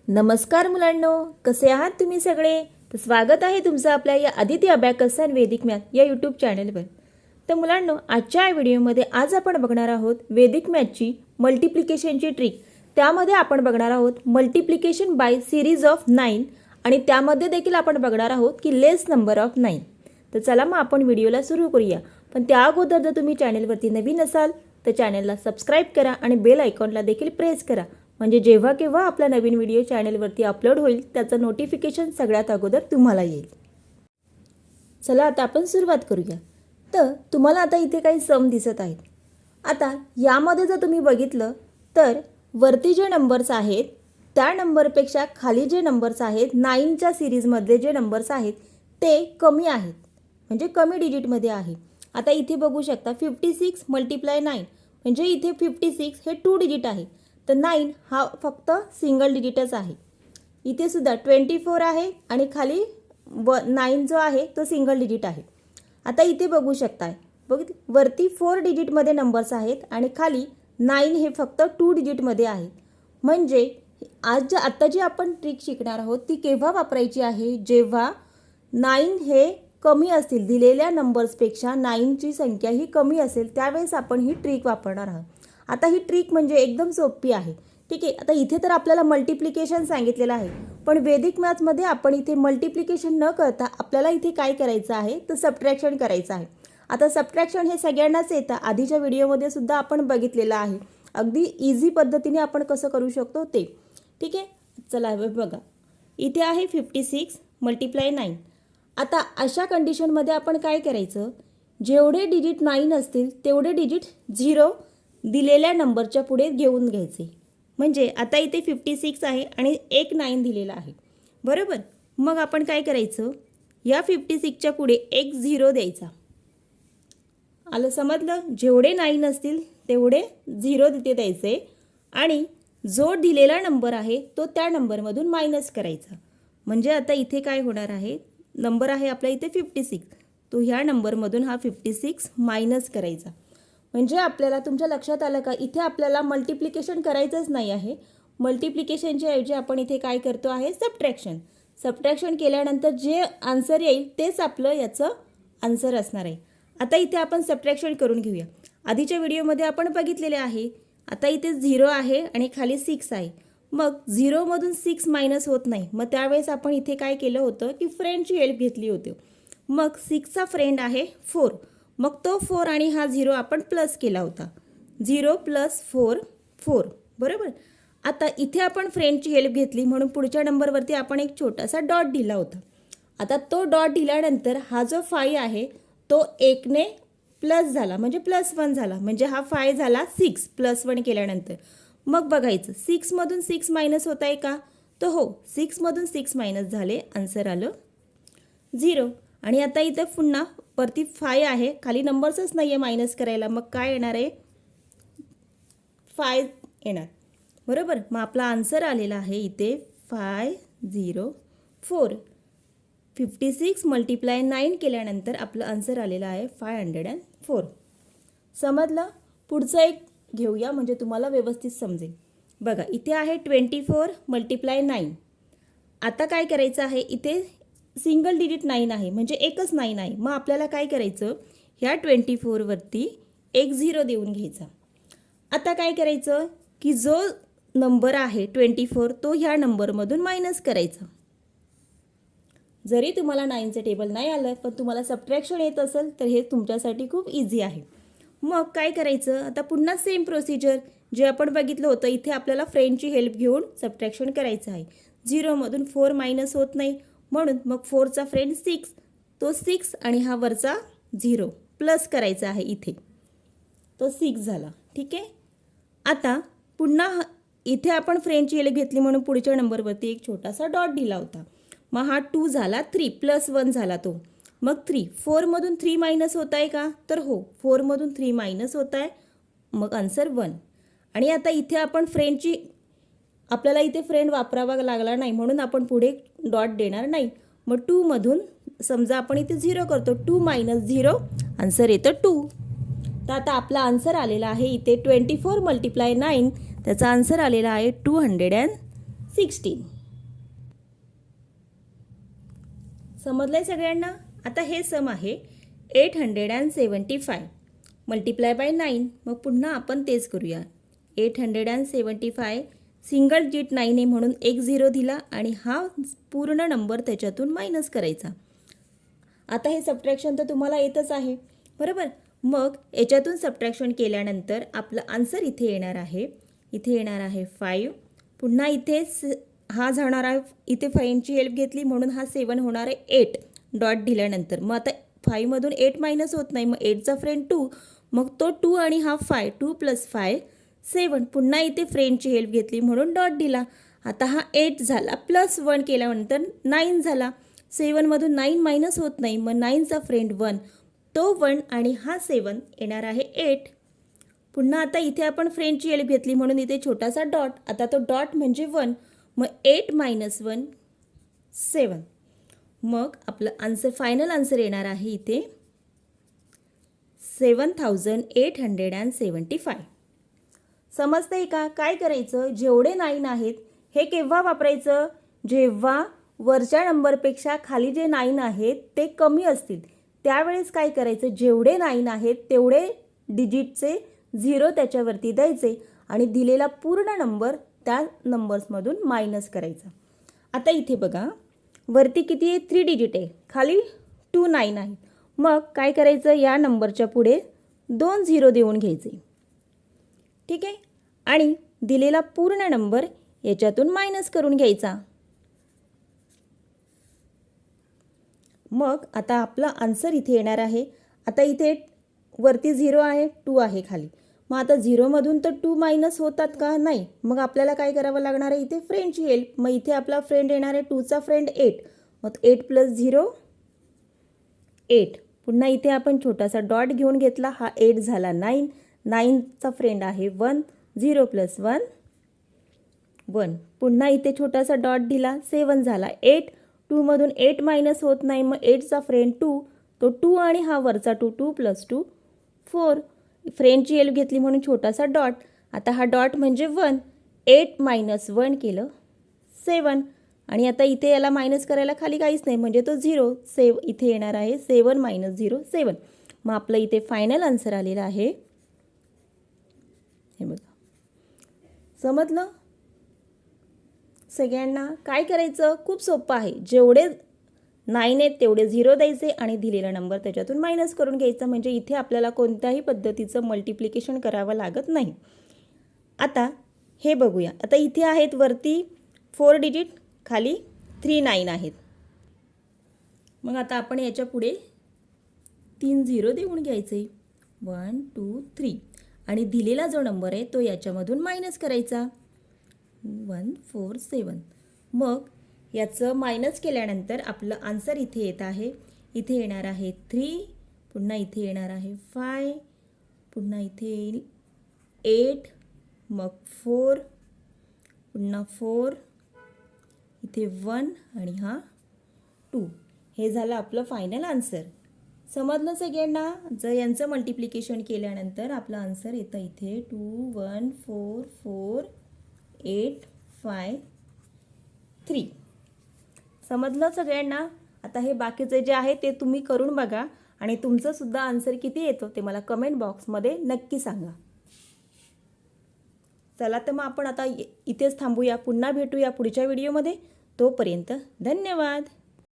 नमस्कार मुलांनो, कसे आहात तुम्ही सगळे? तर स्वागत आहे तुमचं आपल्या या आदिती अबॅकस अँड वैदिक मॅथ या यूट्यूब चॅनलवर. तर मुलांनो, आजच्या या व्हिडिओमध्ये आज आपण बघणार आहोत वैदिक मॅथची मल्टिप्लिकेशनची ट्रिक. त्यामध्ये आपण बघणार आहोत मल्टिप्लिकेशन बाय सिरीज ऑफ 9 आणि त्यामध्ये देखील आपण बघणार आहोत की लेस नंबर ऑफ 9. तर चला मग आपण व्हिडिओला सुरू करूया. पण त्या अगोदर जर तुम्ही चॅनलवरती नवीन असाल तर चॅनलला सबस्क्राईब करा आणि बेल आयकॉनला देखील प्रेस करा, म्हणजे जेव्हा केव्हा आपला नवीन व्हिडिओ चॅनलवरती अपलोड होईल त्याचं नोटिफिकेशन सगळ्यात अगोदर तुम्हाला येईल. चला आता आपण सुरुवात करूया. तर तुम्हाला आता इथे काही सम दिसत आहेत. आता यामध्ये जर तुम्ही बघितलं तर वरती जे नंबर्स आहेत त्या नंबरपेक्षा खाली जे नंबर्स आहेत 9च्या सिरीजमधले जे नंबर्स आहेत ते कमी आहेत, म्हणजे कमी डिजिटमध्ये आहे. आता इथे बघू शकता 56 मल्टिप्लाय 9 म्हणजे इथे 56 हे 2 डिजिट आहे, तर 9 हा फक्त सिंगल डिजिटच आहे. इथे सुद्धा 24 आहे आणि खाली 9 जो आहे तो सिंगल डिजिट आहे. आता इथे बघू शकताय वरती 4 डिजिटमध्ये नंबर्स आहेत आणि खाली 9 हे फक्त 2 डिजिटमध्ये आहे. म्हणजे आता जी आपण ट्रिक शिकणार आहोत ती केव्हा वापरायची आहे, जेव्हा 9 हे कमी असतील, दिलेल्या नंबर्सपेक्षा 9ची संख्या ही कमी असेल त्यावेळेस आपण ही ट्रिक वापरणार आहोत. आता ही ट्रिक म्हणजे एकदम सोपी आहे. ठीक आहे. आता इथे तर आपल्याला मल्टिप्लिकेशन सांगितलेलं आहे, पण वैदिक मॅथमध्ये आपण इथे मल्टिप्लिकेशन न करता आपल्याला इथे काय करायचं आहे तर सबट्रॅक्शन करायचं आहे. आता सबट्रॅक्शन हे सगळ्यांनाच येतं, आधीच्या व्हिडिओमध्ये सुद्धा आपण बघितलेलं आहे. अगदी इझी पद्धतीने आपण कसं करू शकतो ते. ठीक आहे. चला बघा, इथे आहे 56 मल्टिप्लाय 9. आता अशा कंडिशनमध्ये आपण काय करायचं, जेवढे डिजिट 9 असतील तेवढे डिजिट 0 दिलेल्या नंबरच्या पुढे घेऊन घ्यायचे. म्हणजे आता इथे 56 आहे आणि एक 9 दिलेला आहे, बरोबर. मग आपण काय करायचं, या 56च्या पुढे एक 0 द्यायचा. आलं समजलं? जेवढे 9 असतील तेवढे 0 तिथे द्यायचे आणि जो दिलेला नंबर आहे तो त्या नंबरमधून मायनस करायचा. म्हणजे आता इथे काय होणार आहे, नंबर आहे आपला इथे 56, तो ह्या नंबरमधून हा 56 मायनस करायचा. म्हणजे आपल्याला तुमच्या लक्षात आलं का, इथे आपल्याला मल्टिप्लिकेशन करायचंच नाही आहे. मल्टिप्लिकेशनच्या ऐवजी आपण इथे काय करतो आहे, सबट्रॅक्शन. सबट्रॅक्शन केल्यानंतर जे आन्सर येईल तेच आपलं याचं आन्सर असणार आहे. आता इथे आपण सबट्रॅक्शन करून घेऊया. आधीच्या व्हिडिओमध्ये आपण बघितलेले आहे. आता इथे 0 आहे आणि खाली 6 आहे. मग 0मधून 6 मायनस होत नाही. मग त्यावेळेस आपण इथे काय केलं होतं की फ्रेंडची हेल्प घेतली होती. मग 6चा फ्रेंड आहे 4. मग तो 4 आणि हा 0 आपण प्लस केला होता. 0 + 4 4, बरोबर. आता इथे आपण फ्रेंडची हेल्प घेतली म्हणून पुढच्या नंबरवरती आपण एक छोटासा डॉट दिला होता. आता तो डॉट दिल्यानंतर हा जो 5 आहे तो 1ने प्लस झाला, म्हणजे +1 झाला. म्हणजे हा 5 झाला 6 +1 केल्यानंतर. मग बघायचं 6मधून 6 मायनस होत आहे का, तर हो, 6मधून 6 मायनस झाले, आन्सर आलं 0. आणि आता इथे पुन्हा वरती 5 आहे, खाली नंबर्सच नाही आहे मायनस करायला, मग काय येणार आहे, 5 येणार, बरोबर. मग आपला आन्सर आलेला आहे इथे 504. 56 मल्टिप्लाय 9 केल्यानंतर आपलं आन्सर आलेलं आहे 504. समजलं? पुढचं एक घेऊया म्हणजे तुम्हाला व्यवस्थित समजेल. बघा, इथे आहे 24 मल्टिप्लाय 9. आता काय करायचं आहे, इथे सिंगल डिजिट 9 आहे, म्हणजे एकच 9 आहे. मग आपल्याला काय करायचं, ह्या 24वरती एक 0 देऊन घ्यायचा. आता काय करायचं की जो नंबर आहे 24 तो ह्या नंबरमधून मायनस करायचा. जरी तुम्हाला 9चं टेबल नाही आलं पण तुम्हाला सबट्रॅक्शन येत असेल तर हे तुमच्यासाठी खूप इझी आहे. मग काय करायचं, आता पुन्हा सेम प्रोसिजर जे आपण बघितलं होतं, इथे आपल्याला फ्रेंडची हेल्प घेऊन सबट्रॅक्शन करायचं आहे. 0मधून 4 मायनस होत नाही म्हणून मग 4चा फ्रेंड 6, तो 6 आणि हा वरचा 0 प्लस करायचा आहे, इथे तो 6 झाला. ठीक आहे. आता पुन्हा इथे आपण फ्रेंडची हेल्प घेतली म्हणून पुढच्या नंबरवरती एक छोटासा डॉट दिला होता. मग हा 2 झाला 3 +1 झाला तो. मग 3 4मधून 3 मायनस होत आहे का, तर हो, 4मधून 3 मायनस होत आहे, मग आन्सर 1. आणि आता इथे आपण फ्रेंडची, आपल्याला इथे फ्रेंड वापरावा लागला नाही म्हणून आपण पुढे डॉट देणार नाही. मग 2मधून समजा आपण इथे 0 करतो, 2 - 0 आन्सर येतं 2. तर आता आपला आन्सर आलेला आहे इथे 24 मल्टिप्लाय 9, त्याचा आन्सर आलेला आहे 216. समजलंय सगळ्यांना? आता हे सम आहे 875 मल्टिप्लाय बाय 9. मग पुन्हा आपण तेच करूया. 875 सिंगल डिजिट 9 आहे म्हणून एक 0 दिला आणि हा पूर्ण नंबर त्याच्यातून मायनस करायचा. आता हे सबट्रॅक्शन तर तुम्हाला येतच आहे बरोबर. मग याच्यातून सबट्रॅक्शन केल्यानंतर आपलं आन्सर इथे येणार आहे. इथे येणार आहे 5. पुन्हा इथे हा जाणार आहे. इथे 5ची हेल्प घेतली म्हणून हा 7 होणार आहे 8 डॉट दिल्यानंतर. मग आता 5मधून 8 मायनस होत नाही. मग 8चा फ्रेंड 2. मग तो 2 आणि हा 5. 2 + 5 7. पुन्हा इथे फ्रेंडची हेल्प घेतली म्हणून डॉट दिला. आता हा 8 झाला प्लस 1 केल्यानंतर 9 झाला. 7मधून 9 मायनस होत नाही. मग 9चा फ्रेंड 1. तो 1 आणि हा 7 येणार आहे 8. पुन्हा आता इथे आपण फ्रेंडची हेल्प घेतली म्हणून इथे छोटासा डॉट. आता तो डॉट म्हणजे 1. मग 8 - 1 7. मग आपलं आन्सर फायनल आन्सर येणार आहे इथे 7875. समजतंय का? काय करायचं? जेवढे 9 आहेत हे केव्हा वापरायचं? जेव्हा वरच्या नंबरपेक्षा खाली जे 9 आहेत ते कमी असतील त्यावेळेस काय करायचं? जेवढे 9 आहेत तेवढे डिजिटचे 0 त्याच्यावरती द्यायचे आणि दिलेला पूर्ण नंबर त्या नंबर्समधून मायनस करायचा. आता इथे बघा वरती किती आहे? 3 डिजिट आहे. खाली 2 9 आहेत. मग काय करायचं? या नंबरच्या पुढे 2 0 देऊन घ्यायचे. ठीक आहे. आणि दिलेला पूर्ण नंबर याच्यातून मायनस करून घ्यायचा. मग आता आपला आन्सर इथे येणार आहे. आता इथे वरती 0 आहे 2 आहे खाली. मग आता 0मधून तर 2 मायनस होतात का? नाही. मग आपल्याला काय करावं लागणार आहे? इथे फ्रेंडची हेल्प. मग इथे आपला फ्रेंड येणार आहे 2चा फ्रेंड 8. मग 8 + 0 8. पुन्हा इथे आपण छोटासा डॉट घेऊन घेतला. हा 8 झाला 9. 9चा फ्रेंड आहे 1. 0 + 1 1. पुन्हा इथे छोटासा डॉट दिला. 7 झाला 8. 2मधून 8 मायनस होत नाही. मग 8चा फ्रेंड 2. तो 2 आणि हा वरचा 2. 2 + 2 4. फ्रेंडची हेल्प घेतली म्हणून छोटासा डॉट. आता हा डॉट म्हणजे 1. 8 - 1 केलं 7. आणि आता इथे याला मायनस करायला खाली काहीच नाही म्हणजे तो 0. इथे येणार आहे 7 - 0 7. मग आपलं इथे फायनल आन्सर आलेलं आहे. हे बघा. समजलं सगळ्यांना? काय करायचं? खूप सोपं आहे. जेवढे 9 आहेत तेवढे 0 द्यायचे आणि दिलेला नंबर त्याच्यातून मायनस करून घ्यायचा. म्हणजे इथे आपल्याला कोणत्याही पद्धतीचं मल्टिप्लिकेशन करावं लागत नाही. आता हे बघूया. आता इथे आहेत वरती 4 डिजिट खाली 3 9 आहेत. मग आता आपण याच्या पुढे 3 0 देऊन घ्यायचे 1 2 3 आणि दिलेला जो नंबर आहे तो याच्यामधून मायनस करायचा 1 4 7. मग याचं मायनस केल्यानंतर आपलं आन्सर इथे येत आहे. इथे येणार आहे 3. पुन्हा इथे येणार आहे 5. पुन्हा इथे येईल 8. मग 4. पुन्हा 4. इथे 1 आणि हा 2. हे झालं आपलं फायनल आन्सर. समजलं सगळ्यांना? जर यांचं मल्टिप्लिकेशन केल्यानंतर आपलं आन्सर येतं इथे 2 1 4 4 8 5 3. समजलं सगळ्यांना? आता हे बाकीचे जे आहे ते तुम्ही करून बघा आणि तुमचं सुद्धा आन्सर किती येतो ते मला कमेंट बॉक्समध्ये नक्की सांगा. चला तर मग आपण आता इथेच थांबूया. पुन्हा भेटूया पुढच्या व्हिडिओमध्ये. तोपर्यंत धन्यवाद.